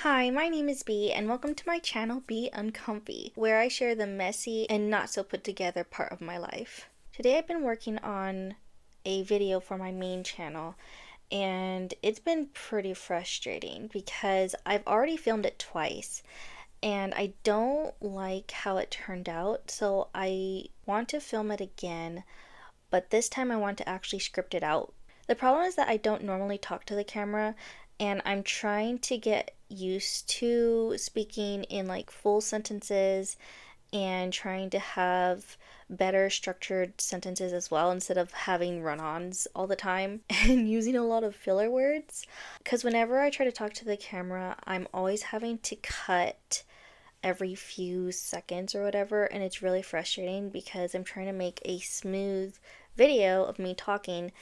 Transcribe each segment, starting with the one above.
Hi, my name is Bee, and welcome to my channel Be Uncomfy, where I share the messy and not so put together part of my life. Today I've been working on a video for my main channel, and it's been pretty frustrating because I've already filmed it twice, and I don't like how it turned out, so I want to film it again, but this time I want to actually script it out. The problem is that I don't normally talk to the camera, and I'm trying to get used to speaking in like full sentences and trying to have better structured sentences as well instead of having run-ons all the time and using a lot of filler words. Because whenever I try to talk to the camera, I'm always having to cut every few seconds or whatever, and it's really frustrating because I'm trying to make a smooth video of me talking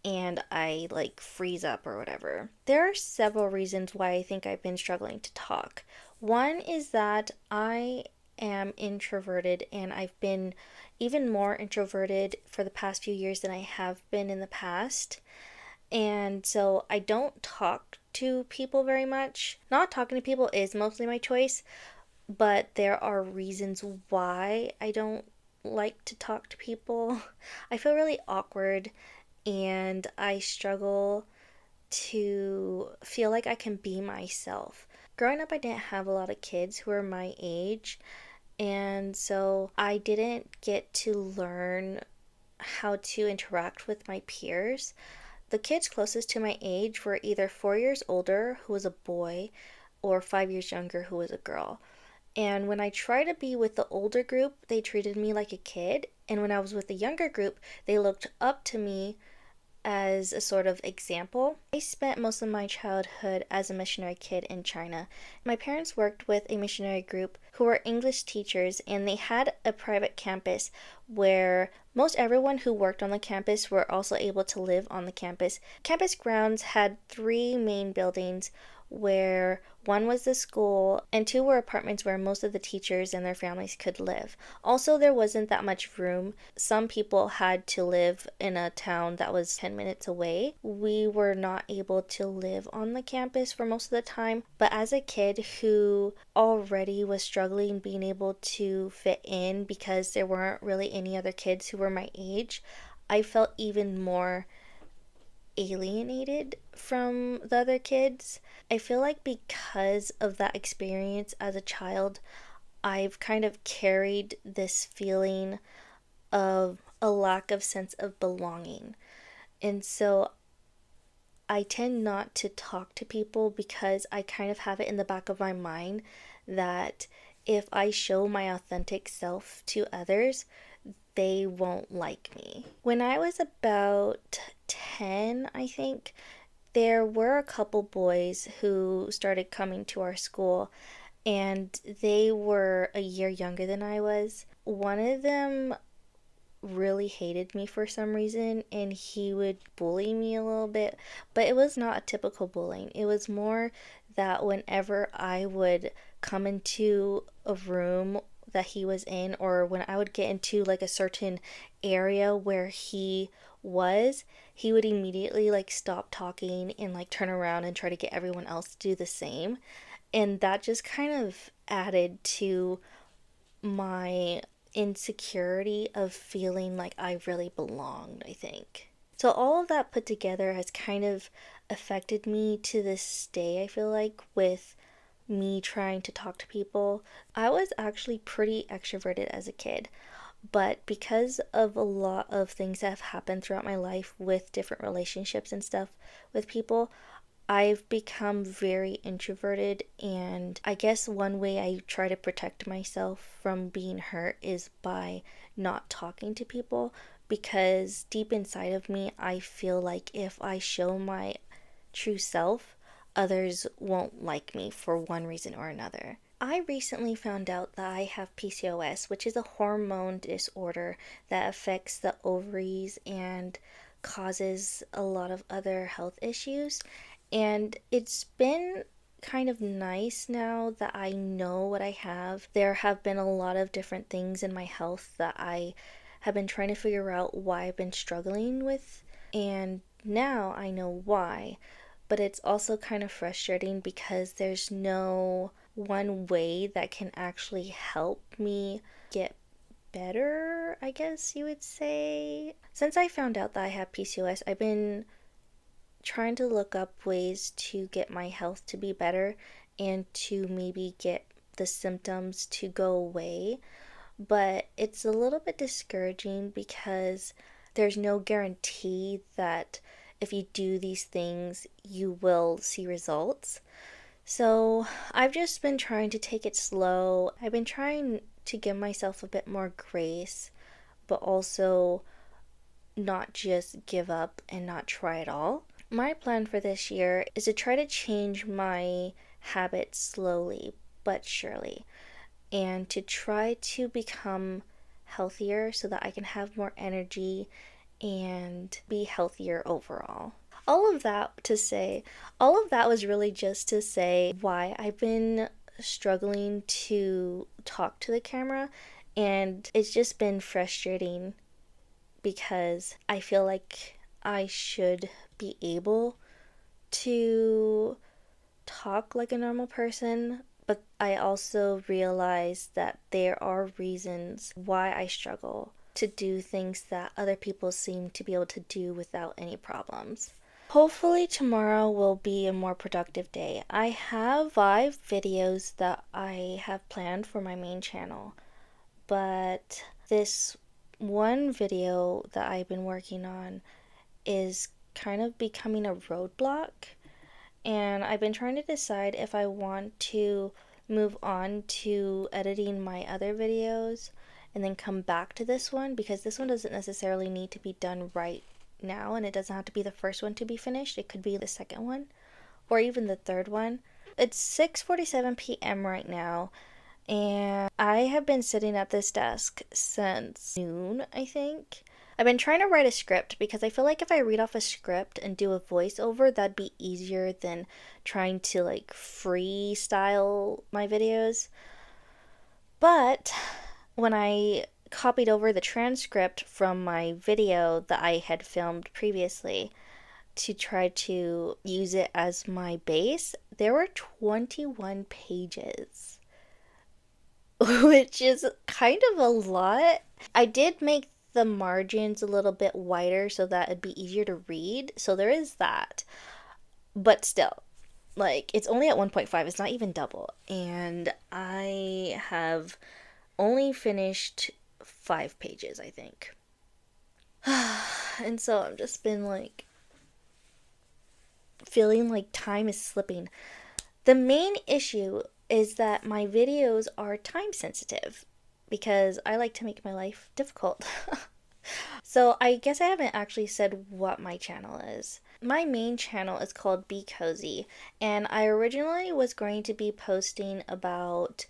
and I like freeze up or whatever. There are several reasons why I think I've been struggling to talk. One is that I am introverted, and I've been even more introverted for the past few years than I have been in the past. And so I don't talk to people very much. Not talking to people is mostly my choice, but there are reasons why I don't like to talk to people. I feel really awkward and I struggle to feel like I can be myself. Growing up, I didn't have a lot of kids who were my age, and so I didn't get to learn how to interact with my peers. The kids closest to my age were either 4 years older, who was a boy, or 5 years younger, who was a girl. And when I tried to be with the older group, they treated me like a kid. And when I was with the younger group, they looked up to me as a sort of example. I spent most of my childhood as a missionary kid in China. My parents worked with a missionary group who were English teachers, and they had a private campus where most everyone who worked on the campus were also able to live on the campus. Campus grounds had three main buildings, where one was the school and two were apartments where most of the teachers and their families could live. Also, there wasn't that much room. Some people had to live in a town that was 10 minutes away. We were not able to live on the campus for most of the time, but as a kid who already was struggling being able to fit in because there weren't really any other kids who were my age, I felt even more alienated from the other kids. I feel like because of that experience as a child, I've kind of carried this feeling of a lack of sense of belonging. And so I tend not to talk to people because I kind of have it in the back of my mind that if I show my authentic self to others, they won't like me. When I was about 10, I think, there were a couple boys who started coming to our school, and they were a year younger than I was. One of them really hated me for some reason, and he would bully me a little bit, but it was not a typical bullying. It was more that whenever I would come into a room that he was in, or when I would get into like a certain area where he was, he would immediately like stop talking and like turn around and try to get everyone else to do the same. And that just kind of added to my insecurity of feeling like I really belonged, I think. So all of that put together has kind of affected me to this day, I feel like, with me trying to talk to people. I was actually pretty extroverted as a kid, but because of a lot of things that have happened throughout my life with different relationships and stuff with people, I've become very introverted, and I guess one way I try to protect myself from being hurt is by not talking to people, because deep inside of me, I feel like if I show my true self, others won't like me for one reason or another. I recently found out that I have PCOS, which is a hormone disorder that affects the ovaries and causes a lot of other health issues. And it's been kind of nice now that I know what I have. There have been a lot of different things in my health that I have been trying to figure out why I've been struggling with, and now I know why. but it's also kind of frustrating because there's no one way that can actually help me get better, I guess you would say. Since I found out that I have PCOS, I've been trying to look up ways to get my health to be better and to maybe get the symptoms to go away. But it's a little bit discouraging because there's no guarantee that if you do these things, you will see results. So I've just been trying to take it slow. I've been trying to give myself a bit more grace, but also not just give up and not try at all. My plan for this year is to try to change my habits slowly but surely, and to try to become healthier so that I can have more energy and be healthier overall. All of that to say, all of that was really just to say why I've been struggling to talk to the camera, and it's just been frustrating because I feel like I should be able to talk like a normal person, but I also realize that there are reasons why I struggle to do things that other people seem to be able to do without any problems. Hopefully tomorrow will be a more productive day. I have 5 videos that I have planned for my main channel, but this one video that I've been working on is kind of becoming a roadblock, and I've been trying to decide if I want to move on to editing my other videos and then come back to this one, because this one doesn't necessarily need to be done right now, and it doesn't have to be the first one to be finished. It could be the second one or even the third one. It's 6:47 p.m. right now, and I have been sitting at this desk since noon, I think. I've been trying to write a script because I feel like if I read off a script and do a voiceover, that'd be easier than trying to like freestyle my videos. But when I copied over the transcript from my video that I had filmed previously to try to use it as my base, there were 21 pages, which is kind of a lot. I did make the margins a little bit wider so that it'd be easier to read, so there is that. But still, like, it's only at 1.5, it's not even double, and I have only finished 5 pages, I think. And so I've just been like feeling like time is slipping. The main issue is that my videos are time sensitive because I like to make my life difficult. So I guess I haven't actually said what my channel is. My main channel is called Be Cozy, and I originally was going to be posting about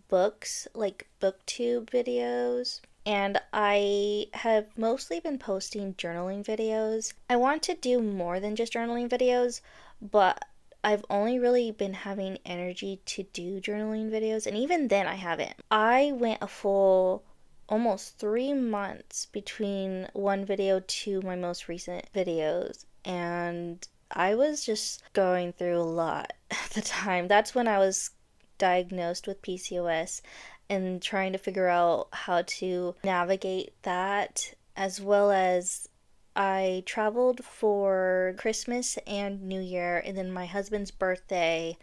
books, like booktube videos, and I have mostly been posting journaling videos. I want to do more than just journaling videos, but I've only really been having energy to do journaling videos, and even then I haven't. I went a full almost 3 months between one video to my most recent videos, and I was just going through a lot at the time. That's when I was diagnosed with PCOS and trying to figure out how to navigate that, as well as I traveled for Christmas and New Year, and then my husband's birthday,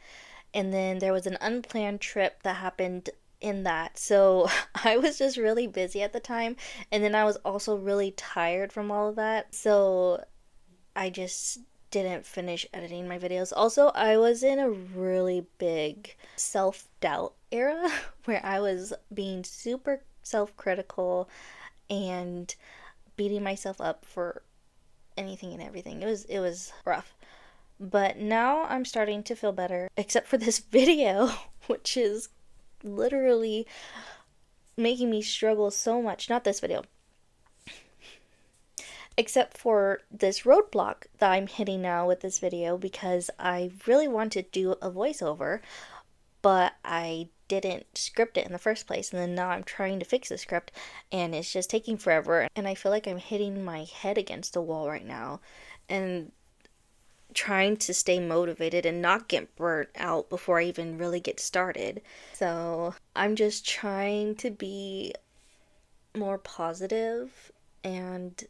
and then there was an unplanned trip that happened in that. So I was just really busy at the time, and then I was also really tired from all of that. So I just didn't finish editing my videos. Also, I was in a really big self-doubt era where I was being super self-critical and beating myself up for anything and everything. It was rough. But now I'm starting to feel better, except for this video, which is literally making me struggle so much. Not this video. Except for this roadblock that I'm hitting now with this video, because I really want to do a voiceover, but I didn't script it in the first place, and then now I'm trying to fix the script, and it's just taking forever, and I feel like I'm hitting my head against the wall right now, and trying to stay motivated and not get burnt out before I even really get started. So I'm just trying to be more positive and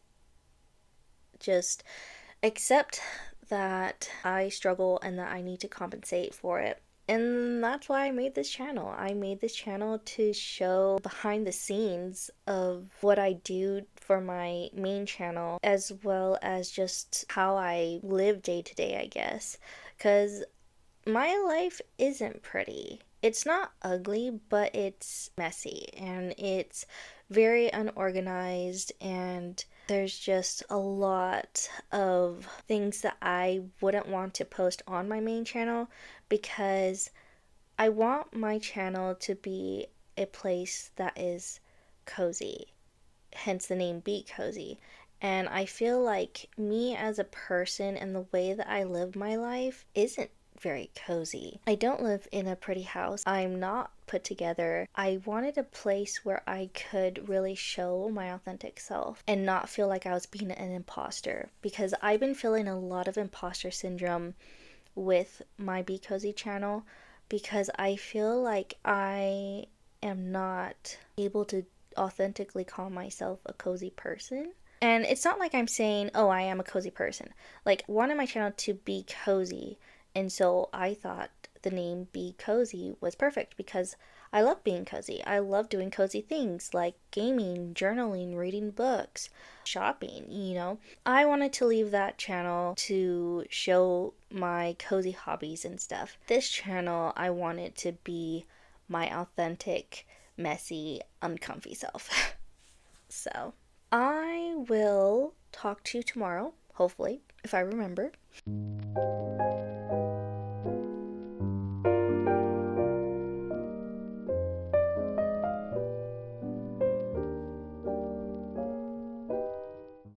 just accept that I struggle and that I need to compensate for it. And that's why I made this channel. I made this channel to show behind the scenes of what I do for my main channel, as well as just how I live day to day, I guess. Because my life isn't pretty. It's not ugly, but it's messy and it's very unorganized, and there's just a lot of things that I wouldn't want to post on my main channel because I want my channel to be a place that is cozy, hence the name Be Cozy. And I feel like me as a person and the way that I live my life isn't very cozy. I don't live in a pretty house. I'm not put together. I wanted a place where I could really show my authentic self and not feel like I was being an imposter, because I've been feeling a lot of imposter syndrome with my Be Cozy channel because I feel like I am not able to authentically call myself a cozy person. And it's not like I'm saying, oh, I am a cozy person. Like, I wanted my channel to be cozy, and so I thought the name Be Cozy was perfect because I love being cozy. I love doing cozy things like gaming, journaling, reading books, shopping, you know. I wanted to leave that channel to show my cozy hobbies and stuff. This channel, I wanted to be my authentic, messy, uncomfy self. So, I will talk to you tomorrow, hopefully, if I remember.